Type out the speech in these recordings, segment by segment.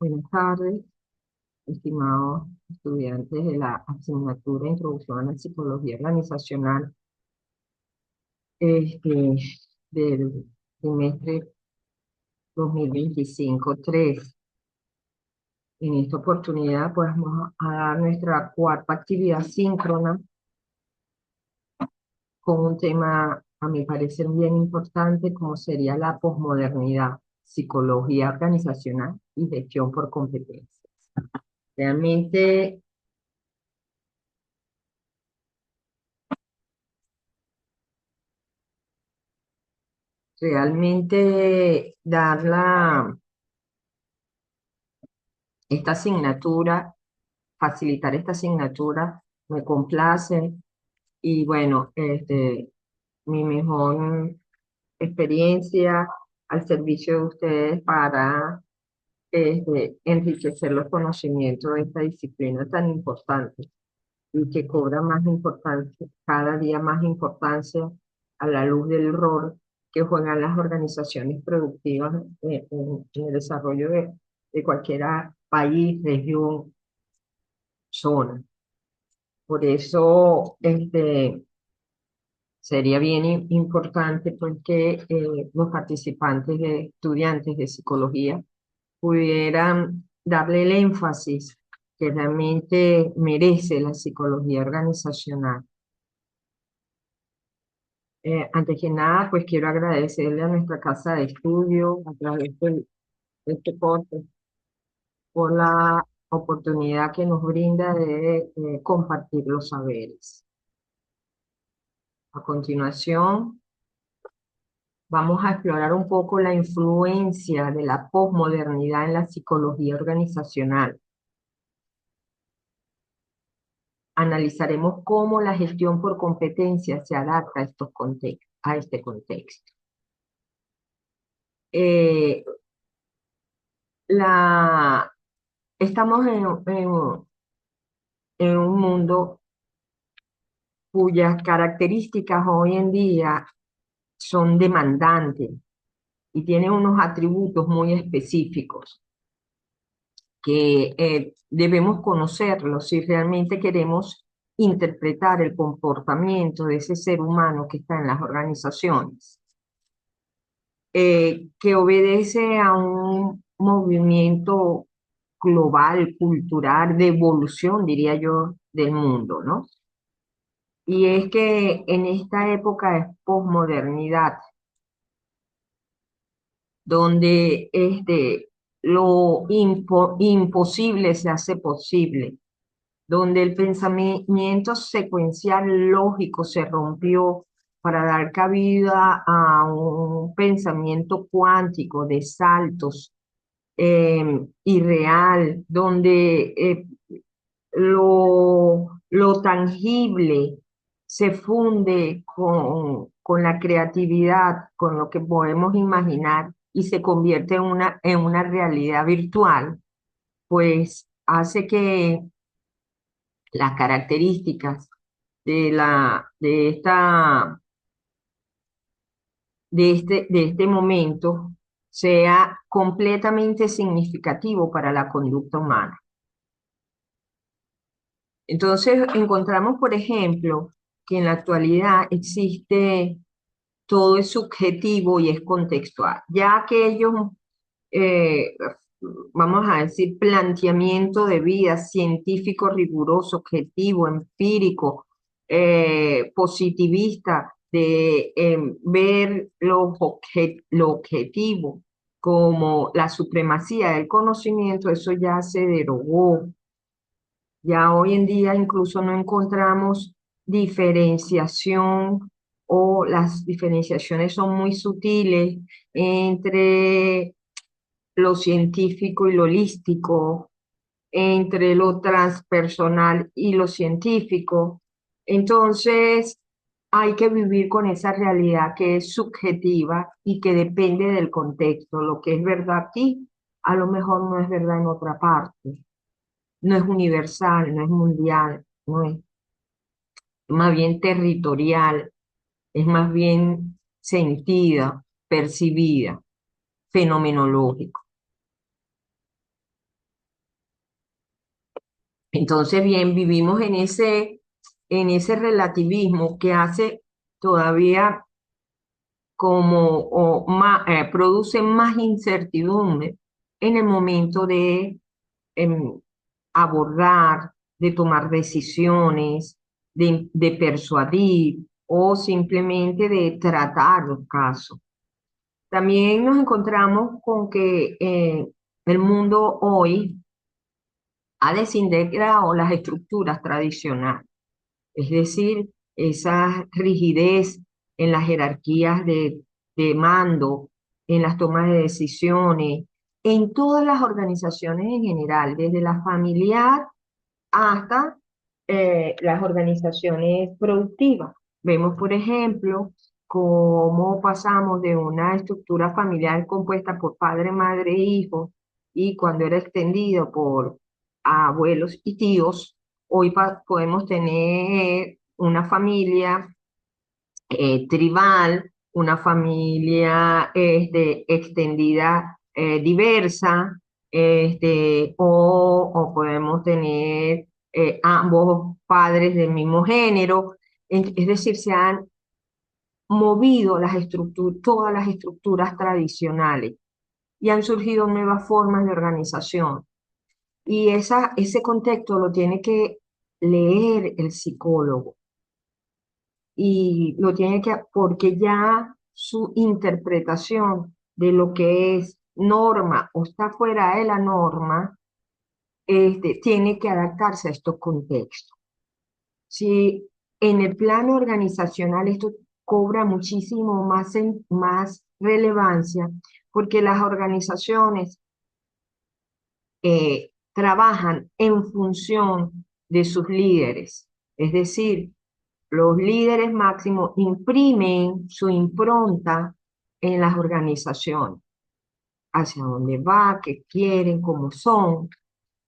Buenas tardes, estimados estudiantes de la asignatura Introducción a la Psicología Organizacional este, del semestre 2025-3. En esta oportunidad, pues, vamos a dar nuestra cuarta actividad síncrona con un tema, a mi parecer, bien importante, como sería la posmodernidad, psicología organizacional y gestión por competencias. Realmente Realmente esta asignatura, facilitar esta asignatura, me complace y bueno, mi mejor experiencia al servicio de ustedes para enriquecer los conocimientos de esta disciplina tan importante y que cobra más importancia, cada día más importancia a la luz del rol que juegan las organizaciones productivas en el desarrollo de cualquier país, región, zona. Por eso sería bien importante pues, que los participantes estudiantes de psicología pudieran darle el énfasis que realmente merece la psicología organizacional. Antes que nada, pues quiero agradecerle a nuestra casa de estudio a través de este corte por la oportunidad que nos brinda de compartir los saberes. A continuación, vamos a explorar un poco la influencia de la posmodernidad en la psicología organizacional. Analizaremos cómo la gestión por competencia se adapta a a este contexto. Eh, la, Estamos en un mundo cuyas características hoy en día son demandantes y tienen unos atributos muy específicos que debemos conocerlos si realmente queremos interpretar el comportamiento de ese ser humano que está en las organizaciones, que obedece a un movimiento global, cultural, de evolución, diría yo, del mundo, ¿no? Y es que en esta época de posmodernidad, donde lo imposible se hace posible, donde el pensamiento secuencial lógico se rompió para dar cabida a un pensamiento cuántico de saltos irreal, donde lo tangible se funde con la creatividad, con lo que podemos imaginar y se convierte en una realidad virtual, pues hace que las características de este momento sea completamente significativo para la conducta humana. Entonces, encontramos, por ejemplo, que en la actualidad existe todo es subjetivo y es contextual. Ya aquellos, eh, vamos a decir, planteamiento de vida científico, riguroso, objetivo, empírico, positivista, de ver lo objetivo como la supremacía del conocimiento, eso ya se derogó. Ya hoy en día incluso no encontramos diferenciación o las diferenciaciones son muy sutiles entre lo científico y lo holístico, entre lo transpersonal y lo científico. Entonces, hay que vivir con esa realidad que es subjetiva y que depende del contexto. Lo que es verdad aquí, a lo mejor no es verdad en otra parte. No es universal, no es mundial, no es más bien territorial, es más bien sentida, percibida, fenomenológico. Entonces, bien, vivimos en ese relativismo que hace todavía produce más incertidumbre en el momento de em, abordar, de tomar decisiones, de persuadir o simplemente de tratar los casos. También nos encontramos con que el mundo hoy ha desintegrado las estructuras tradicionales, es decir, esa rigidez en las jerarquías de mando, en las tomas de decisiones, en todas las organizaciones en general, desde la familiar hasta las organizaciones productivas. Vemos, por ejemplo, cómo pasamos de una estructura familiar compuesta por padre, madre e hijo, y cuando era extendido por abuelos y tíos, hoy podemos tener una familia tribal, una familia extendida diversa, o podemos tener ambos padres del mismo género. Es decir, se han movido todas las estructuras tradicionales y han surgido nuevas formas de organización. Y ese contexto lo tiene que leer el psicólogo y lo tiene que, porque ya su interpretación de lo que es norma o está fuera de la norma, tiene que adaptarse a estos contextos. Si en el plano organizacional esto cobra muchísimo más relevancia, porque las organizaciones trabajan en función de sus líderes, es decir, los líderes máximos imprimen su impronta en las organizaciones, hacia dónde va, qué quieren, cómo son.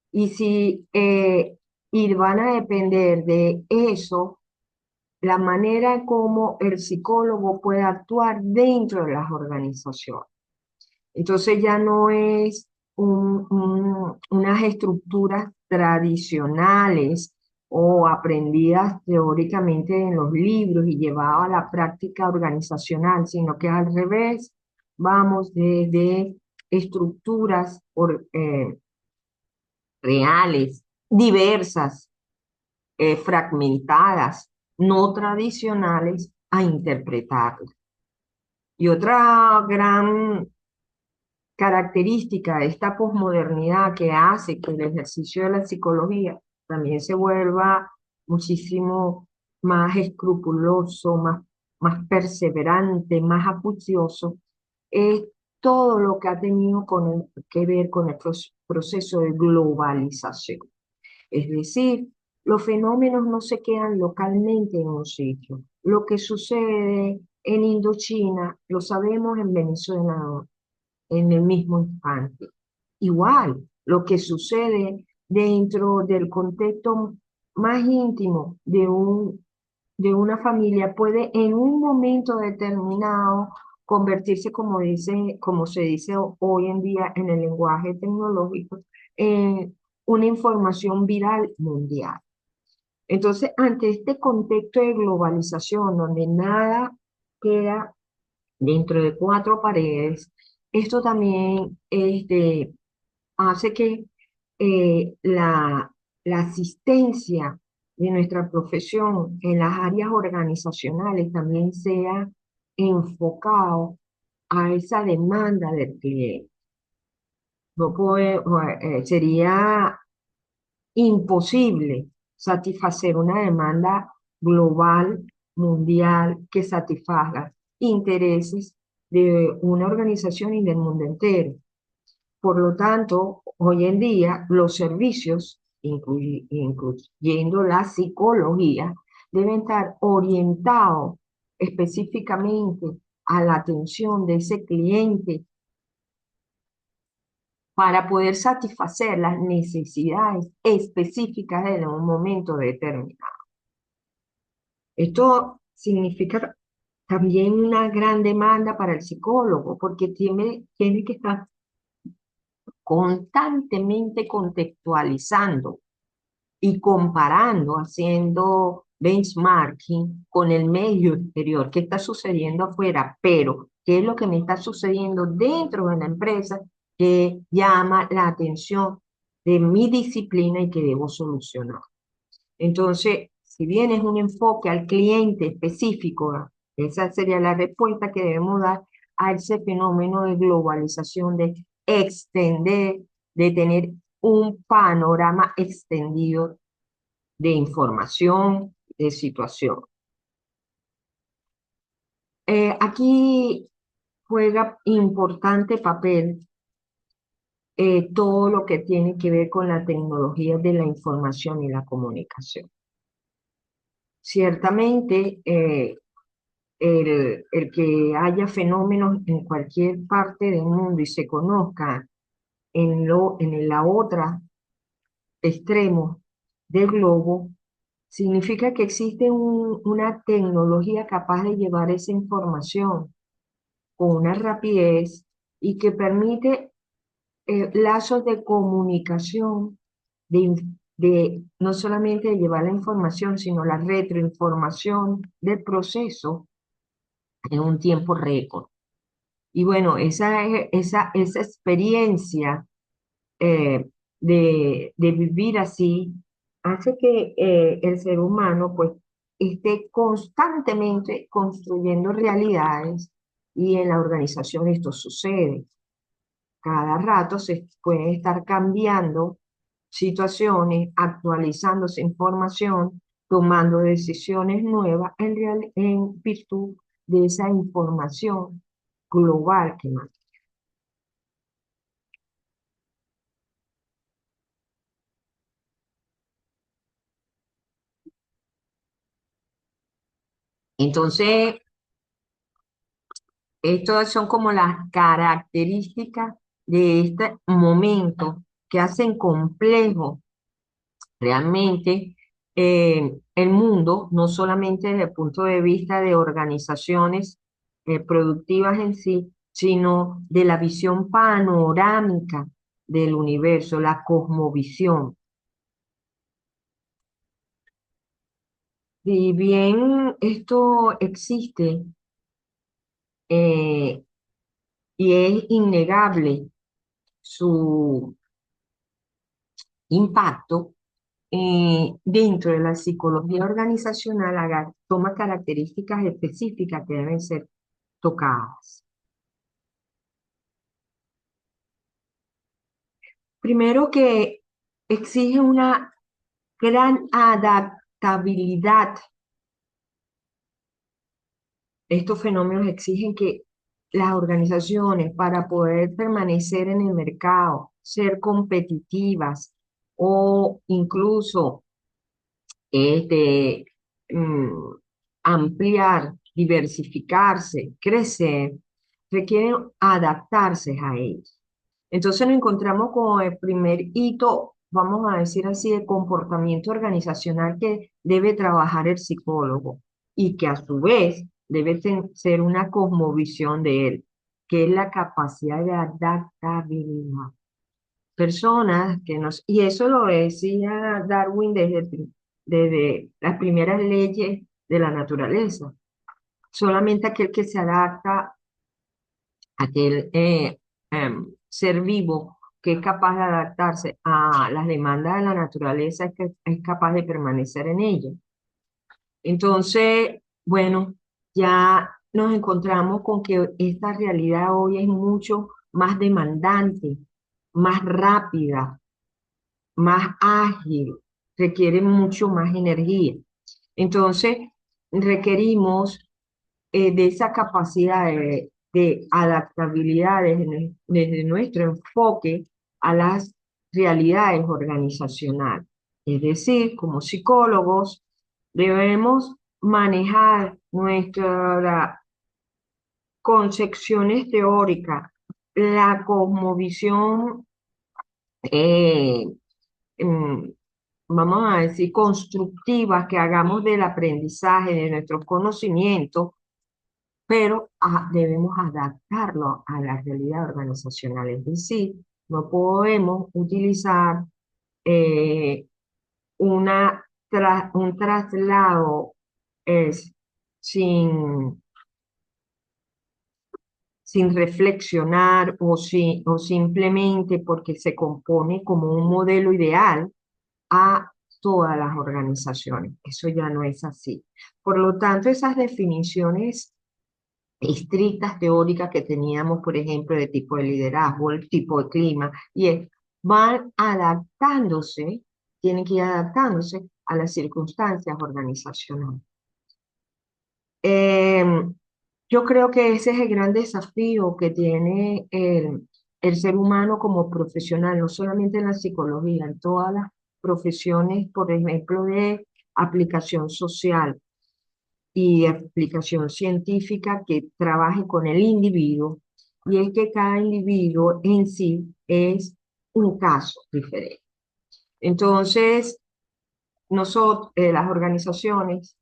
Y si y van a depender de eso, la manera como el psicólogo puede actuar dentro de las organizaciones. Entonces ya no es unas estructuras tradicionales o aprendidas teóricamente en los libros y llevadas a la práctica organizacional, sino que al revés, vamos desde estructuras reales, diversas, fragmentadas, no tradicionales, a interpretarlas. Y otra gran característica de esta posmodernidad que hace que el ejercicio de la psicología también se vuelva muchísimo más escrupuloso, más perseverante, más acucioso, es todo lo que ha tenido que ver con el proceso de globalización. Es decir, los fenómenos no se quedan localmente en un sitio. Lo que sucede en Indochina lo sabemos en Venezuela en el mismo instante. Igual, lo que sucede dentro del contexto más íntimo de una familia puede en un momento determinado convertirse, como se dice hoy en día en el lenguaje tecnológico, en una información viral mundial. Entonces, ante este contexto de globalización, donde nada queda dentro de cuatro paredes, esto también hace que la asistencia de nuestra profesión en las áreas organizacionales también sea enfocado a esa demanda del cliente. No sería imposible satisfacer una demanda global, mundial, que satisfaga intereses de una organización y del mundo entero. Por lo tanto, hoy en día los servicios, incluyendo la psicología, deben estar orientados específicamente a la atención de ese cliente para poder satisfacer las necesidades específicas de un momento determinado. Esto significa también una gran demanda para el psicólogo, porque tiene que estar constantemente contextualizando y comparando, haciendo benchmarking con el medio exterior, qué está sucediendo afuera, pero qué es lo que me está sucediendo dentro de la empresa que llama la atención de mi disciplina y que debo solucionar. Entonces, si bien es un enfoque al cliente específico, esa sería la respuesta que debemos dar a ese fenómeno de globalización, de extender, de tener un panorama extendido de información, de situación. Aquí juega importante papel todo lo que tiene que ver con la tecnología de la información y la comunicación. Ciertamente, el que haya fenómenos en cualquier parte del mundo y se conozca en la otra extremo del globo, significa que existe una tecnología capaz de llevar esa información con una rapidez y que permite lazos de comunicación, de no solamente de llevar la información, sino la retroinformación del proceso en un tiempo récord. Y bueno, esa experiencia de vivir así hace que el ser humano pues esté constantemente construyendo realidades y en la organización esto sucede. Cada rato se puede estar cambiando situaciones, actualizándose información, tomando decisiones nuevas en virtud de esa información global que más. Entonces, estas son como las características de este momento que hacen complejo realmente el mundo, no solamente desde el punto de vista de organizaciones productivas en sí, sino de la visión panorámica del universo, la cosmovisión. Si bien esto existe eh, y es innegable su impacto, dentro de la psicología organizacional toma características específicas que deben ser tocadas. Primero que exige una gran adaptabilidad. Estos fenómenos exigen que las organizaciones, para poder permanecer en el mercado, ser competitivas o incluso este, mm, ampliar, diversificarse, crecer, requieren adaptarse a ellos. Entonces nos encontramos con el primer hito, vamos a decir así, de comportamiento organizacional que debe trabajar el psicólogo y que a su vez debe ser una cosmovisión de él, que es la capacidad de adaptabilidad. Personas que nos, y eso lo decía Darwin desde las primeras leyes de la naturaleza. Solamente aquel que se adapta, aquel ser vivo que es capaz de adaptarse a las demandas de la naturaleza, es que es capaz de permanecer en ella. Entonces, bueno, ya nos encontramos con que esta realidad hoy es mucho más demandante, más rápida, más ágil, requiere mucho más energía. Entonces, requerimos de esa capacidad de adaptabilidad desde nuestro enfoque a las realidades organizacionales. Es decir, como psicólogos, debemos manejar nuestras concepciones teóricas, la cosmovisión eh, mm, vamos a decir, constructivas que hagamos del aprendizaje, de nuestros conocimientos, pero debemos adaptarlo a la realidad organizacional. Es decir, no podemos utilizar un traslado es sin, sin reflexionar o simplemente porque se compone como un modelo ideal a todas las organizaciones. Eso ya no es así. Por lo tanto, esas definiciones estrictas teóricas que teníamos, por ejemplo, de tipo de liderazgo, el tipo de clima, van adaptándose, tienen que ir adaptándose a las circunstancias organizacionales. Em, yo creo que ese es el gran desafío que tiene el ser humano como profesional, no solamente en la psicología, en todas las profesiones, por ejemplo, de aplicación social y aplicación científica que trabaje con el individuo, y es que cada individuo en sí es un caso diferente. Entonces, nosotros, las organizaciones,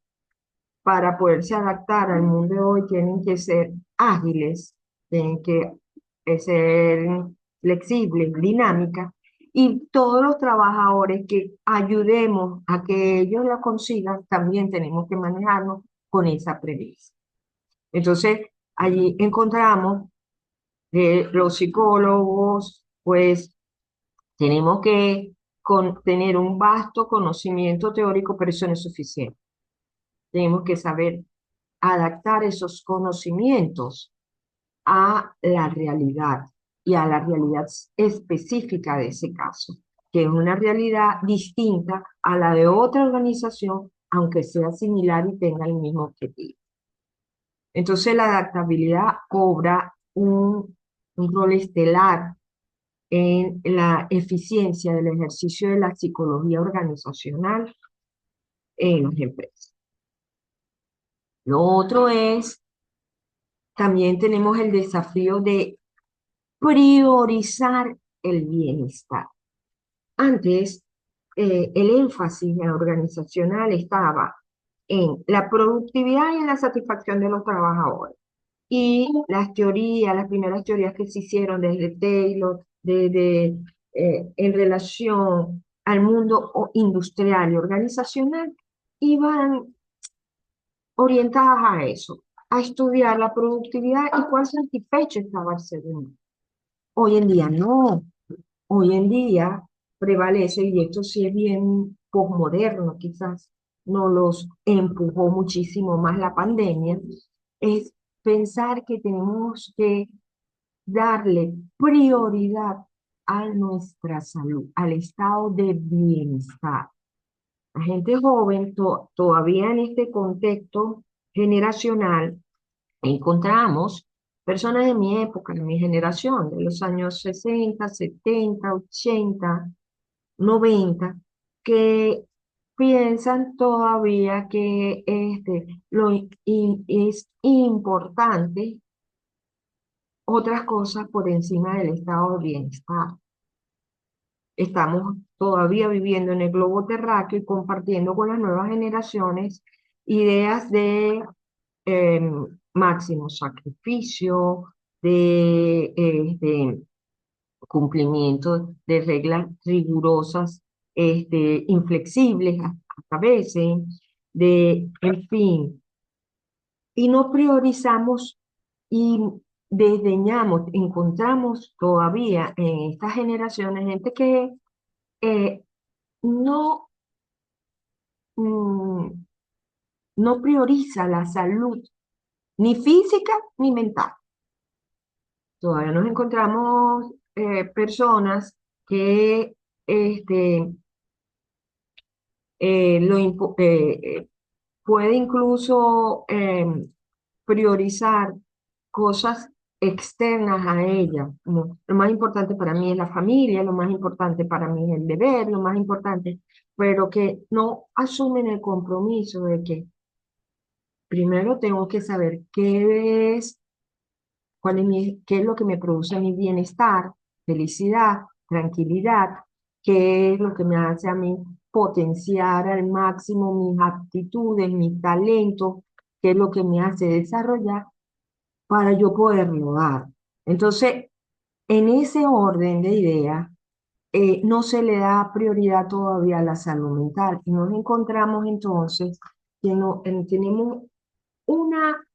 para poderse adaptar al mundo de hoy, tienen que ser ágiles, tienen que ser flexibles, dinámicas, y todos los trabajadores que ayudemos a que ellos la consigan, también tenemos que manejarnos con esa premisa. Entonces, allí encontramos que los psicólogos, pues, tenemos que tener un vasto conocimiento teórico, pero eso no es suficiente. Tenemos que saber adaptar esos conocimientos a la realidad y a la realidad específica de ese caso, que es una realidad distinta a la de otra organización, aunque sea similar y tenga el mismo objetivo. Entonces, la adaptabilidad cobra un rol estelar en la eficiencia del ejercicio de la psicología organizacional en las empresas. Lo otro es, también tenemos el desafío de priorizar el bienestar. Antes, el énfasis organizacional estaba en la productividad y en la satisfacción de los trabajadores. Y las teorías, las primeras teorías que se hicieron desde Taylor, en relación al mundo industrial y organizacional, iban orientadas a eso, a estudiar la productividad y cuán satisfecho estaba el ser humano. Hoy en día no, hoy en día prevalece, y esto sí es bien posmoderno, quizás no los empujó muchísimo más la pandemia, es pensar que tenemos que darle prioridad a nuestra salud, al estado de bienestar. La gente joven todavía en este contexto generacional encontramos personas de mi época, de mi generación, de los años 60, 70, 80, 90, que piensan todavía que es importante otras cosas por encima del estado de bienestar. Estamos todavía viviendo en el globo terráqueo y compartiendo con las nuevas generaciones ideas de máximo sacrificio, de cumplimiento de reglas rigurosas, inflexibles hasta veces, en fin, y no priorizamos y desdeñamos, encontramos todavía en estas generaciones gente que eh, no, mm, no prioriza la salud, ni física ni mental. Todavía nos encontramos personas que este, puede incluso priorizar cosas externas a ella. Como, lo más importante para mí es la familia, lo más importante para mí es el deber, lo más importante, pero que no asumen el compromiso de que primero tengo que saber qué es lo que me produce mi bienestar, felicidad, tranquilidad, qué es lo que me hace a mí potenciar al máximo mis aptitudes, mis talentos, qué es lo que me hace desarrollar para yo poderlo dar. Entonces, en ese orden de ideas, no se le da prioridad todavía a la salud mental. Y nos encontramos entonces que tenemos una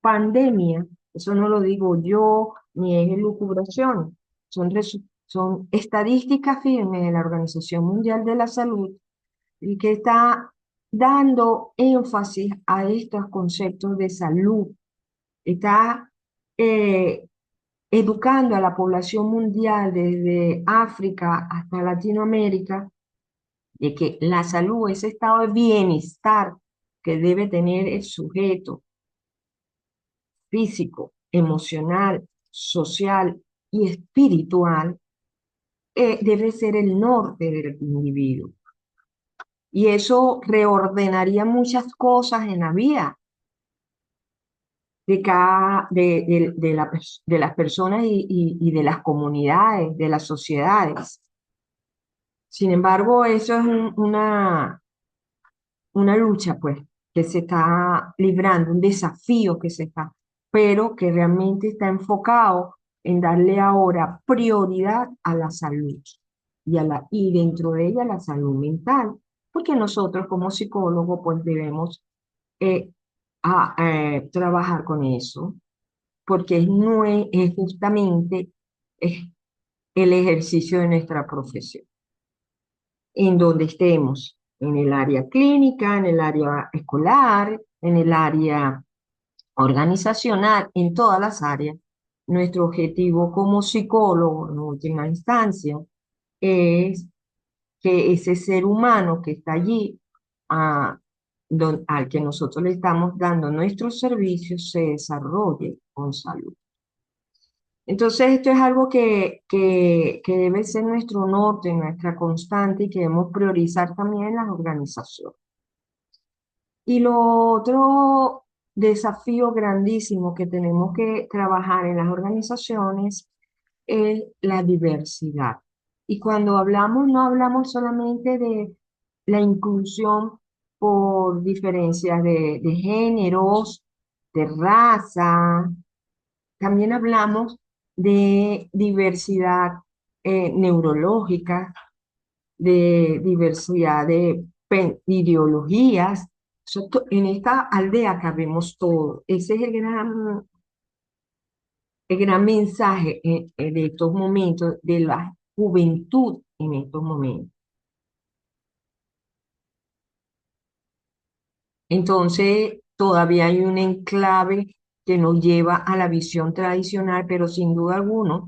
pandemia, eso no lo digo yo, ni es elucubración, son estadísticas firmes de la Organización Mundial de la Salud y que está dando énfasis a estos conceptos de salud, está eh, educando a la población mundial desde África hasta Latinoamérica de que la salud, ese estado de bienestar que debe tener el sujeto físico, emocional, social y espiritual, debe ser el norte del individuo. Y eso reordenaría muchas cosas en la vida de, cada, de las personas y de las comunidades, de las sociedades. Sin embargo, eso es una lucha, pues, que se está librando, un desafío que se está, pero que realmente está enfocado en darle ahora prioridad a la salud y dentro de ella la salud mental, porque nosotros como psicólogos, pues, debemos eh, trabajar con eso, porque es justamente es el ejercicio de nuestra profesión en donde estemos, en el área clínica, en el área escolar, en el área organizacional, en todas las áreas. Nuestro objetivo como psicólogo, en última instancia, es que ese ser humano que está allí, al que nosotros le estamos dando nuestros servicios, se desarrolle con salud. Entonces, esto es algo que debe ser nuestro norte, nuestra constante y que debemos priorizar también en las organizaciones. Y lo otro desafío grandísimo que tenemos que trabajar en las organizaciones es la diversidad. Y cuando hablamos, no hablamos solamente de la inclusión por diferencias de géneros, de raza, también hablamos de diversidad neurológica, de diversidad de ideologías. En esta aldea cabemos todo. Ese es el gran mensaje de estos momentos, de la juventud en estos momentos. Entonces, todavía hay un enclave que nos lleva a la visión tradicional, pero sin duda alguna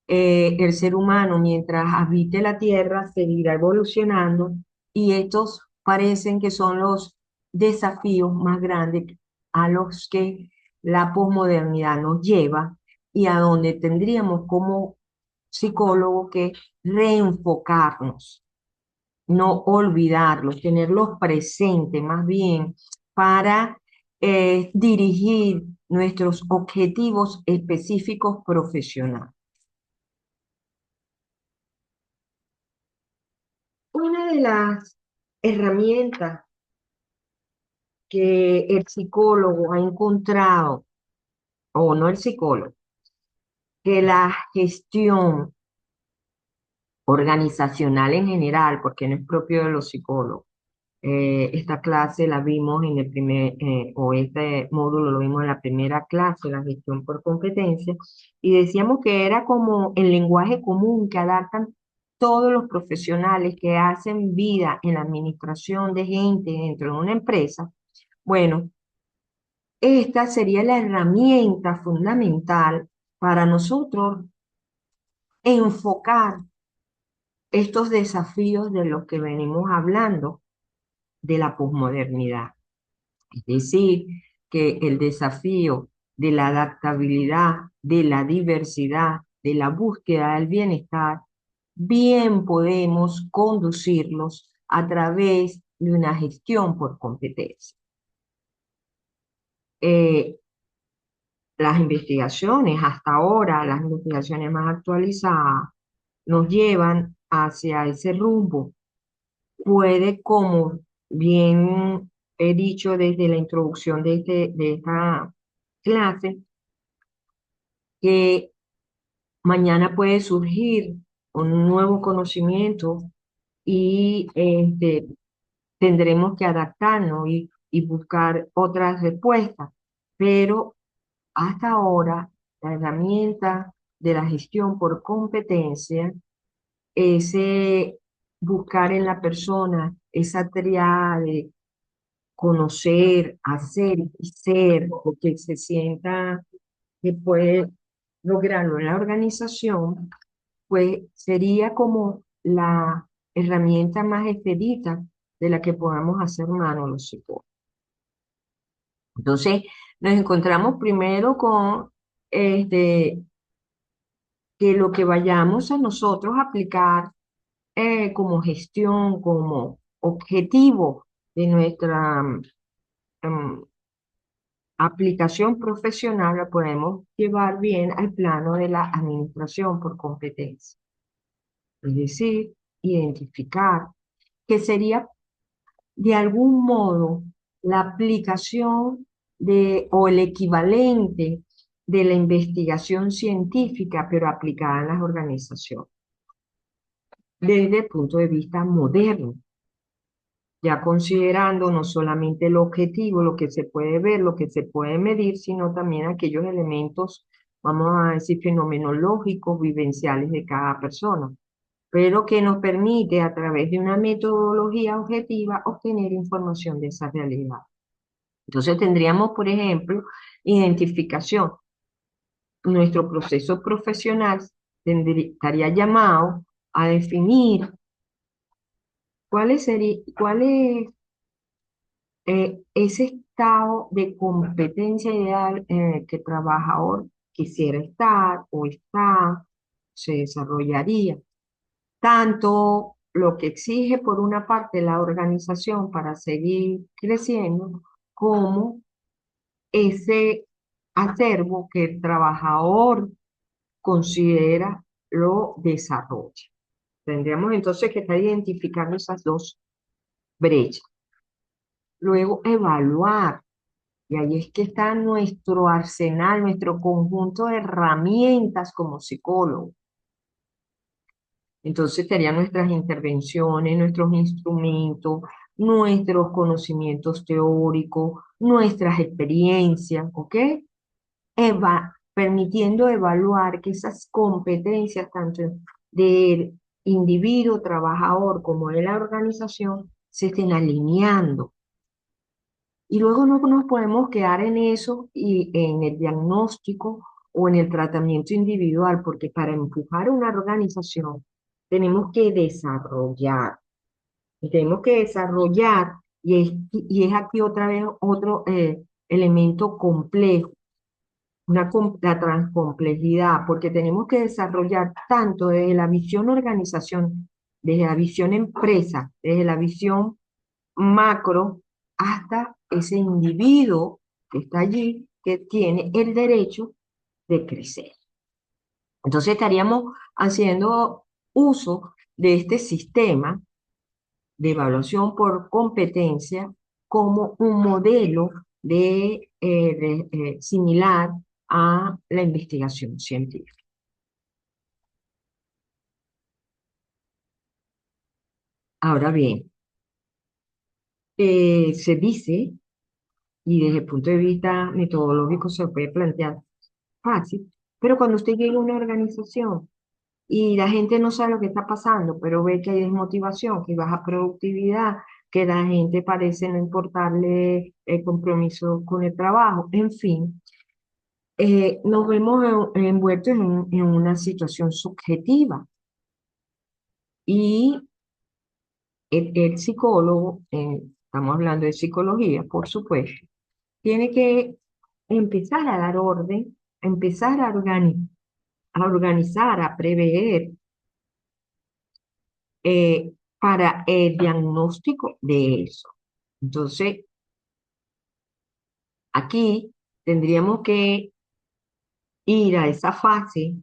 el ser humano, mientras habite la Tierra, seguirá evolucionando y estos parecen que son los desafíos más grandes a los que la posmodernidad nos lleva y a donde tendríamos como psicólogos que reenfocarnos, no olvidarlos, tenerlos presentes más bien para dirigir nuestros objetivos específicos profesionales. Una de las herramientas que el psicólogo ha encontrado, o no el psicólogo, que la gestión organizacional en general, porque no es propio de los psicólogos. Esta clase la vimos en el o este módulo lo vimos en la primera clase, la gestión por competencia, y decíamos que era como el lenguaje común que adaptan todos los profesionales que hacen vida en la administración de gente dentro de una empresa. Bueno, esta sería la herramienta fundamental para nosotros enfocar estos desafíos de los que venimos hablando de la posmodernidad. Es decir, que el desafío de la adaptabilidad, de la diversidad, de la búsqueda del bienestar, bien podemos conducirlos a través de una gestión por competencia. Eh, las investigaciones, hasta ahora, las investigaciones más actualizadas, nos llevan hacia ese rumbo. Puede, como bien he dicho desde la introducción de esta clase, que mañana puede surgir con un nuevo conocimiento y tendremos que adaptarnos y buscar otras respuestas. Pero hasta ahora, la herramienta de la gestión por competencia es buscar en la persona esa triada de conocer, hacer y ser, porque se sienta que puede lograrlo en la organización, pues sería como la herramienta más expedita de la que podamos hacer mano los psicólogos. Entonces, nos encontramos primero con este, que lo que vayamos a nosotros a aplicar como gestión, como objetivo de nuestra mm, aplicación profesional, la podemos llevar bien al plano de la administración por competencia. Es decir, identificar que sería de algún modo la aplicación o el equivalente de la investigación científica, pero aplicada en las organizaciones, desde el punto de vista moderno, ya considerando no solamente el objetivo, lo que se puede ver, lo que se puede medir, sino también aquellos elementos, vamos a decir, fenomenológicos, vivenciales de cada persona, pero que nos permite a través de una metodología objetiva obtener información de esa realidad. Entonces tendríamos, por ejemplo, identificación. Nuestro proceso profesional estaría llamado a definir cuál es ese estado de competencia ideal en el que el trabajador quisiera estar o está, se desarrollaría. Tanto lo que exige por una parte la organización para seguir creciendo, como ese acervo que el trabajador considera lo desarrolla. Tendríamos entonces que estar identificando esas dos brechas. Luego, evaluar. Y ahí es que está nuestro arsenal, nuestro conjunto de herramientas como psicólogos. Entonces serían nuestras intervenciones, nuestros instrumentos, nuestros conocimientos teóricos, nuestras experiencias, ¿ok? Permitiendo evaluar que esas competencias, tanto del individuo, trabajador, como de la organización, se estén alineando. Y luego no nos podemos quedar en eso y en el diagnóstico o en el tratamiento individual, porque para empujar una organización tenemos que desarrollar. Y tenemos que desarrollar, y es aquí otra vez otro elemento complejo, la transcomplejidad, porque tenemos que desarrollar tanto desde la visión organización, desde la visión empresa, desde la visión macro, hasta ese individuo que está allí, que tiene el derecho de crecer. Entonces estaríamos haciendo uso de este sistema de evaluación por competencia como un modelo similar a la investigación científica. Ahora bien, se dice, y desde el punto de vista metodológico se puede plantear fácil, pero cuando usted llega a una organización y la gente no sabe lo que está pasando, pero ve que hay desmotivación, que hay baja productividad, que la gente parece no importarle el compromiso con el trabajo, en fin, nos vemos envueltos en una situación subjetiva. Y el psicólogo, estamos hablando de psicología, por supuesto, tiene que empezar a dar orden, empezar a organizar, a prever para el diagnóstico de eso. Entonces, aquí tendríamos que ir a esa fase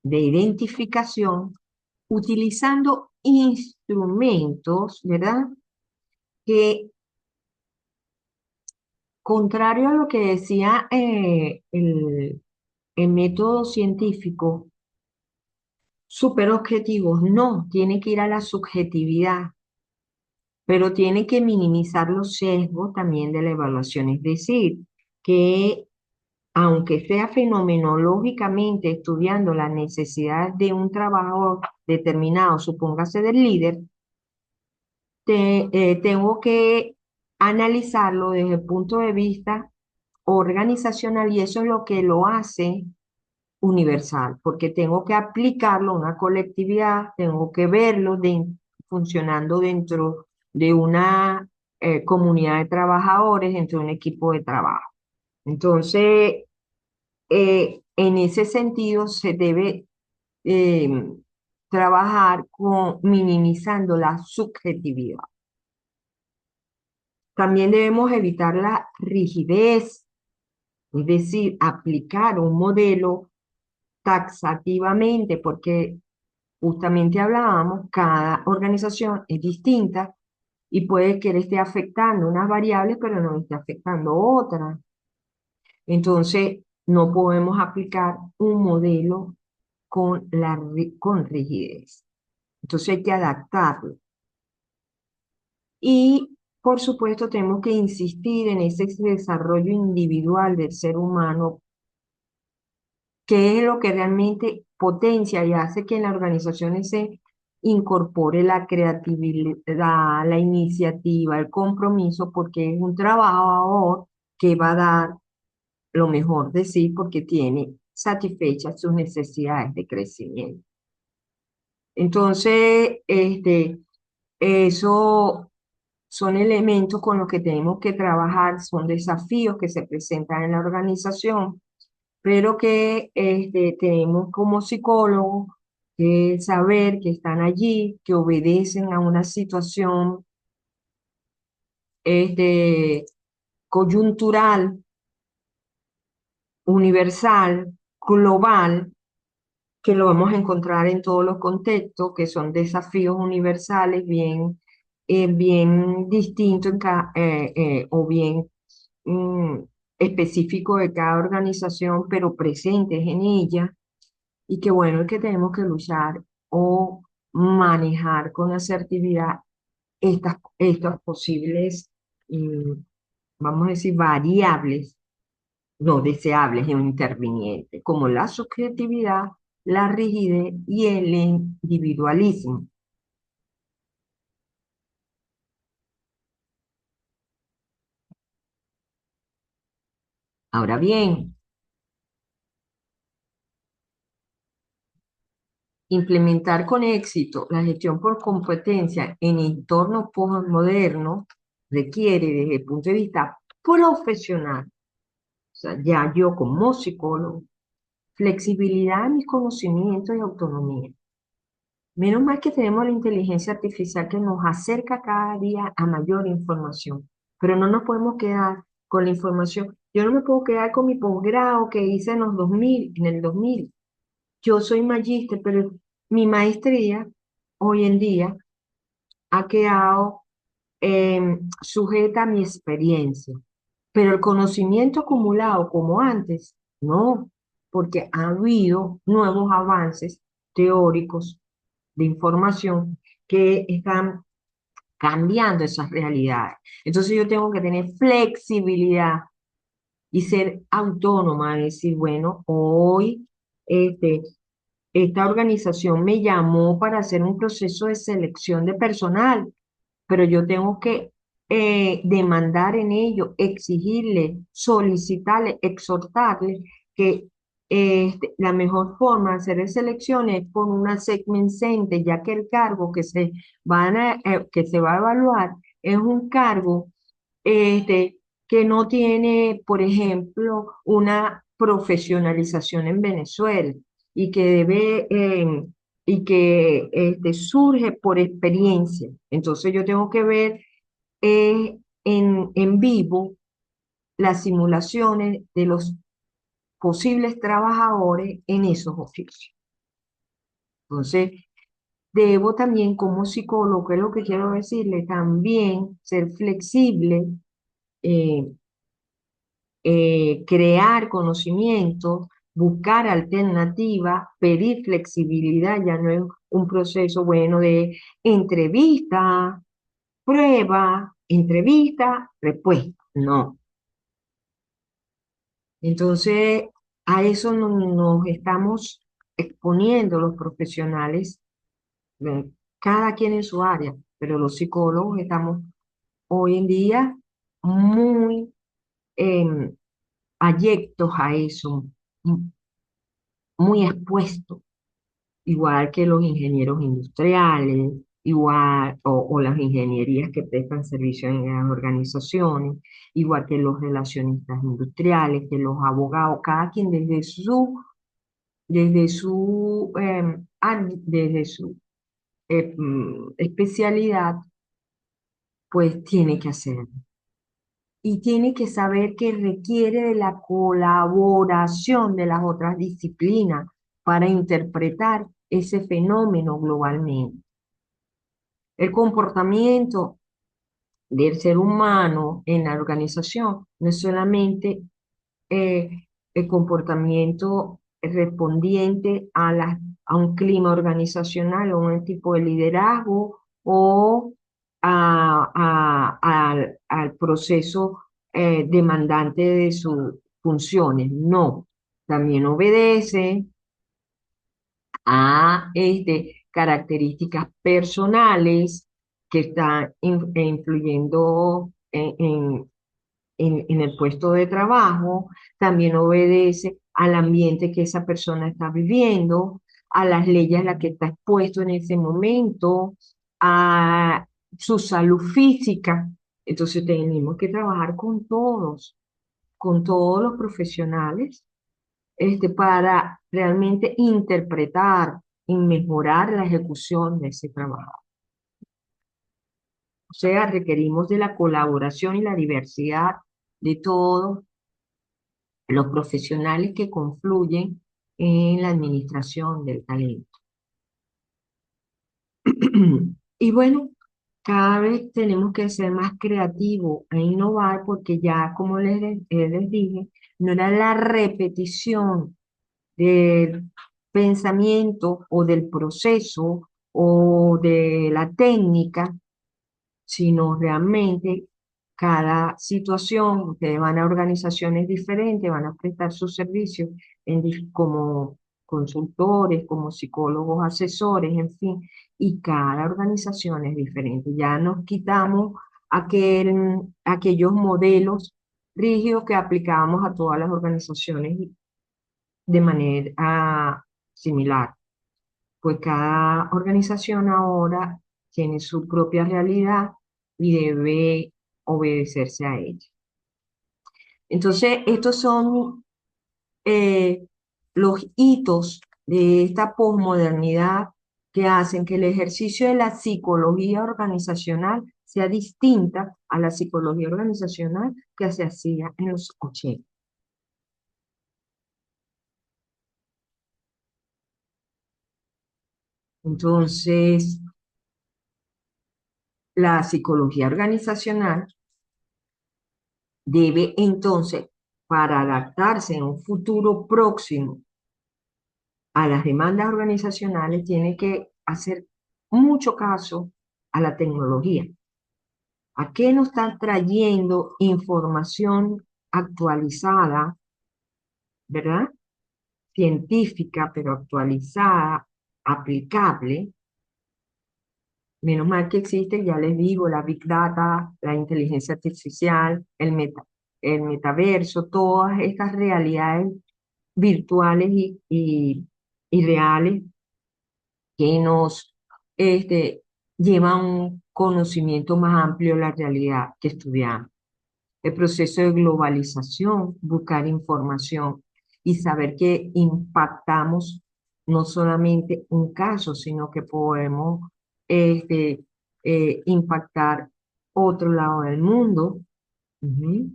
de identificación utilizando instrumentos, ¿verdad? Que, contrario a lo que decía el método científico, súper objetivos. No, tiene que ir a la subjetividad, pero tiene que minimizar los sesgos también de la evaluación. Es decir, que aunque sea fenomenológicamente estudiando la necesidad de un trabajador determinado, supóngase del líder, tengo que analizarlo desde el punto de vista organizacional y eso es lo que lo hace universal, porque tengo que aplicarlo a una colectividad, tengo que verlo funcionando dentro de una comunidad de trabajadores, dentro de un equipo de trabajo. Entonces, en ese sentido, se debe eh, trabajar con minimizando la subjetividad. También debemos evitar la rigidez, es decir, aplicar un modelo taxativamente, porque justamente hablábamos, cada organización es distinta y puede que le esté afectando unas variables, pero no esté afectando otras. Entonces, no podemos aplicar un modelo con rigidez. Entonces hay que adaptarlo. Y, por supuesto, tenemos que insistir en ese desarrollo individual del ser humano, que es lo que realmente potencia y hace que en las organizaciones se incorpore la creatividad, la iniciativa, el compromiso, porque es un trabajador que va a dar lo mejor de sí porque tiene satisfechas sus necesidades de crecimiento. Entonces, eso son elementos con los que tenemos que trabajar, son desafíos que se presentan en la organización, pero que tenemos como psicólogos que saber que están allí, que obedecen a una situación este, coyuntural, universal, global, que lo vamos a encontrar en todos los contextos, que son desafíos universales bien distintos o bien mm, específicos de cada organización, pero presentes en ella, y que bueno, es que tenemos que luchar o manejar con asertividad estas posibles, mm, vamos a decir, variables no deseables en un interviniente, como la subjetividad, la rigidez y el individualismo. Ahora bien, implementar con éxito la gestión por competencia en entornos postmodernos requiere, desde el punto de vista profesional, o sea, ya yo como psicólogo, flexibilidad en mis conocimientos y autonomía. Menos mal que tenemos la inteligencia artificial que nos acerca cada día a mayor información, pero no nos podemos quedar con la información. Yo no me puedo quedar con mi posgrado que hice en los 2000, en el 2000. Yo soy magíster, pero mi maestría hoy en día ha quedado sujeta a mi experiencia. Pero el conocimiento acumulado como antes, no, porque ha habido nuevos avances teóricos de información que están cambiando esas realidades. Entonces yo tengo que tener flexibilidad y ser autónoma, decir, bueno, hoy este, esta organización me llamó para hacer un proceso de selección de personal, pero yo tengo que demandar en ello, exigirle, solicitarle, exhortarle que la mejor forma de hacer selecciones es por una segment center, ya que el cargo que se va a evaluar es un cargo este, que no tiene, por ejemplo, una profesionalización en Venezuela y que surge por experiencia. Entonces yo tengo que ver en vivo las simulaciones de los posibles trabajadores en esos oficios. Entonces, debo también como psicólogo, que es lo que quiero decirle, también ser flexible, eh, crear conocimiento buscar alternativa, pedir flexibilidad, ya no es un proceso bueno de entrevista, prueba, entrevista, respuesta, no. Entonces, a eso nos estamos exponiendo los profesionales, eh, cada quien en su área, pero los psicólogos estamos hoy en día muy em, ayectos a eso, m- muy expuestos, igual que los ingenieros industriales, igual, o las ingenierías que prestan servicio en las organizaciones, igual que los relacionistas industriales, que los abogados, cada quien desde su especialidad, pues tiene que hacerlo. Y tiene que saber que requiere de la colaboración de las otras disciplinas para interpretar ese fenómeno globalmente. El comportamiento del ser humano en la organización no es solamente eh, el comportamiento respondiente a un clima organizacional o un tipo de liderazgo o al proceso demandante de sus funciones. No, también obedece a características personales que están influyendo en el puesto de trabajo, también obedece al ambiente que esa persona está viviendo, a las leyes a las que está expuesto en ese momento, a su salud física. Entonces tenemos que trabajar con todos los profesionales, para realmente interpretar y mejorar la ejecución de ese trabajo. O sea, requerimos de la colaboración y la diversidad de todos los profesionales que confluyen en la administración del talento. Y bueno, cada vez tenemos que ser más creativos e innovar porque ya, como les dije, no era la repetición del pensamiento o del proceso o de la técnica, sino realmente cada situación, ustedes van a organizaciones diferentes, van a prestar sus servicios como consultores, como psicólogos asesores, en fin, y cada organización es diferente. Ya nos quitamos aquellos modelos rígidos que aplicábamos a todas las organizaciones de manera similar, pues cada organización ahora tiene su propia realidad y debe obedecerse a ella. Entonces, estos son eh, los hitos de esta posmodernidad que hacen que el ejercicio de la psicología organizacional sea distinta a la psicología organizacional que se hacía en los 80. Entonces, la psicología organizacional debe entonces, para adaptarse en un futuro próximo a las demandas organizacionales, tiene que hacer mucho caso a la tecnología. ¿A qué nos está trayendo información actualizada, verdad? Científica, pero actualizada, aplicable. Menos mal que existe, ya les digo, la Big Data, la inteligencia artificial, el metaverso, todas estas realidades virtuales y reales que nos llevan a un conocimiento más amplio de la realidad que estudiamos. El proceso de globalización, buscar información y saber que impactamos no solamente un caso, sino que podemos este, impactar otro lado del mundo. Ujú.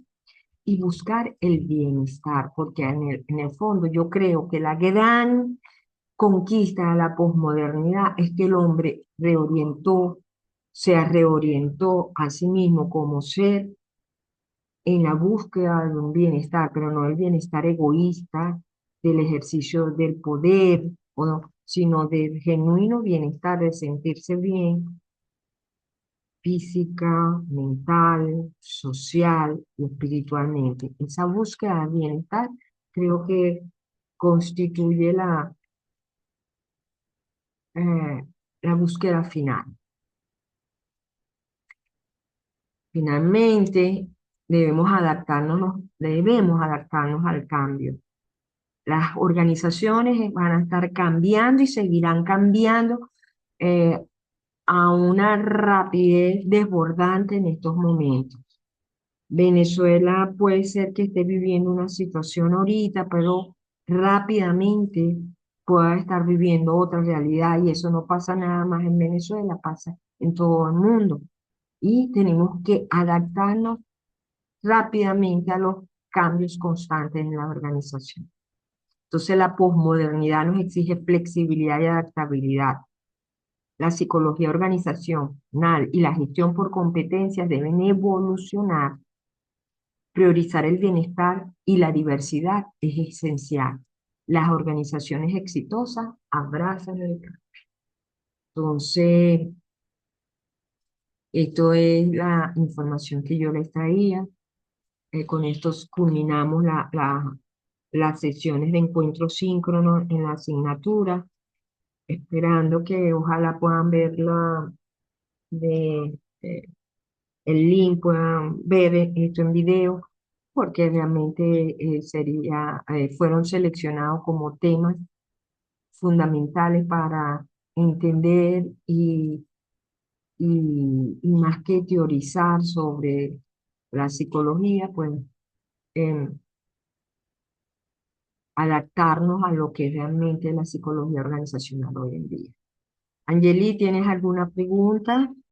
Y buscar el bienestar, porque en el fondo yo creo que la gran conquista de la posmodernidad es que el hombre se reorientó a sí mismo como ser en la búsqueda de un bienestar, pero no el bienestar egoísta, del ejercicio del poder, o no, sino del genuino bienestar, de sentirse bien física, mental, social y espiritualmente. Esa búsqueda de bienestar creo que constituye la búsqueda final. Finalmente, debemos adaptarnos al cambio. Las organizaciones van a estar cambiando y seguirán cambiando eh, a una rapidez desbordante en estos momentos. Venezuela puede ser que esté viviendo una situación ahorita, pero rápidamente pueda estar viviendo otra realidad y eso no pasa nada más en Venezuela, pasa en todo el mundo. Y tenemos que adaptarnos rápidamente a los cambios constantes en la organización. Entonces la posmodernidad nos exige flexibilidad y adaptabilidad. La psicología organizacional y la gestión por competencias deben evolucionar. Priorizar el bienestar y la diversidad es esencial. Las organizaciones exitosas abrazan el cambio. Entonces, esto es la información que yo les traía. Con esto culminamos las sesiones de encuentro síncrono en la asignatura, esperando que ojalá puedan verla de, el link, puedan ver esto en video, porque realmente fueron seleccionados como temas fundamentales para entender y más que teorizar sobre la psicología, pues em, adaptarnos a lo que realmente es la psicología organizacional hoy en día. Angeli, ¿tienes alguna pregunta?